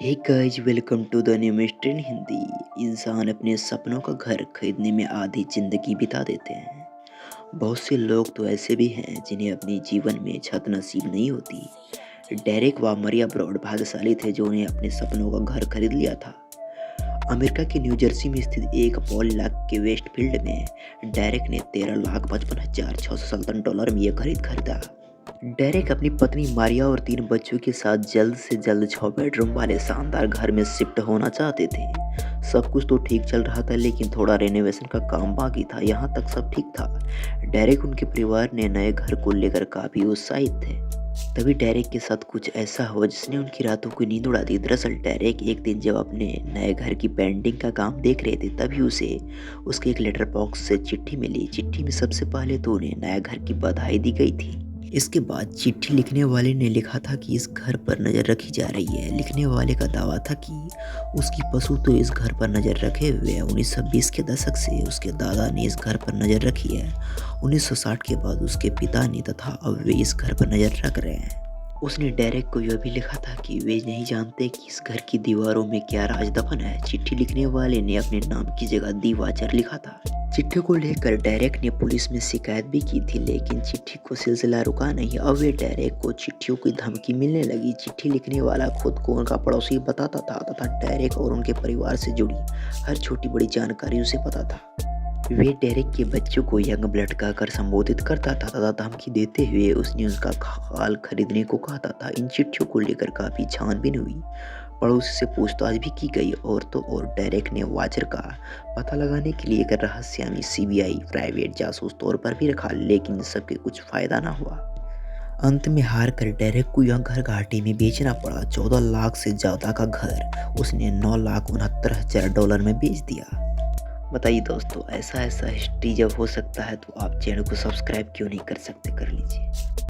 Hey guys, welcome to the new mister in Hindi. इंसान अपने सपनों का घर खरीदने में आधी जिंदगी बिता देते हैं। बहुत से लोग तो ऐसे भी हैं जिन्हें अपने जीवन में छत नसीब नहीं होती। डेरेक व मरिया ब्रॉड भाग्यशाली थे जो उन्हें अपने सपनों का घर खरीद लिया था। अमेरिका के न्यू जर्सी में स्थित एक पॉल लाख के वेस्टफील्ड में डेरेक ने 13,55,657 डॉलर में यह खरीदा। डेरेक अपनी पत्नी मारिया और 3 बच्चों के साथ जल्द से जल्द 6 बेडरूम वाले शानदार घर में शिफ्ट होना चाहते थे। सब कुछ तो ठीक चल रहा था लेकिन थोड़ा रेनोवेशन का काम बाकी था। यहाँ तक सब ठीक था। डेरेक उनके परिवार ने नए घर को लेकर काफी उत्साहित थे। तभी डेरेक के साथ कुछ ऐसा हुआ जिसने उनकी रातों की नींद उड़ा दी। दरअसल डेरेक एक दिन जब अपने नए घर की पेंटिंग का काम देख रहे थे तभी उसे उसके एक लेटर बॉक्स से चिट्ठी मिली। चिट्ठी में सबसे पहले तो उन्हें नए घर की बधाई दी गई थी। इसके बाद चिट्ठी लिखने वाले ने लिखा था कि इस घर पर नज़र रखी जा रही है। लिखने वाले का दावा था कि उसकी पशु तो इस घर पर नज़र रखे हुए है। 1920 के दशक से उसके दादा ने इस घर पर नज़र रखी है। 1960 के बाद उसके पिता ने तथा अब वे इस घर पर नज़र रख रहे हैं। उसने डेरेक को यह भी लिखा था कि वे नहीं जानते कि इस घर की दीवारों में क्या राज दफन है। चिट्ठी लिखने वाले ने अपने नाम की जगह दी वाचर लिखा था। चिट्ठी को लेकर डेरेक ने पुलिस में शिकायत भी की थी लेकिन चिट्ठी को सिलसिला रुका नहीं। अब वे डेरेक को चिट्ठियों की धमकी मिलने लगी। चिट्ठी लिखने वाला खुद को उनका पड़ोसी बताता था तथा डेरेक और उनके परिवार से जुड़ी हर छोटी बड़ी जानकारी उसे पता था। वे डेरेक के बच्चों को यंग ब्लड कहकर संबोधित करता था तथा धमकी देते हुए उसने उसका खाल खरीदने को कहता था। इन चिट्ठियों को लेकर काफी छानबीन हुई। पड़ोसी से पूछताछ भी की गई और तो और डेरेक ने वाचर का पता लगाने के लिए एक रहस्यामी सीबीआई प्राइवेट जासूस तौर पर भी रखा लेकिन सबके कुछ फायदा ना हुआ। अंत में हार कर डेरेक को यह घर घाटे में बेचना पड़ा। 14 लाख से ज्यादा का घर उसने 9,69,000 में बेच दिया। बताइए दोस्तों, ऐसा हिस्ट्री जब हो सकता है तो आप चैनल को सब्सक्राइब क्यों नहीं कर सकते, कर लीजिए।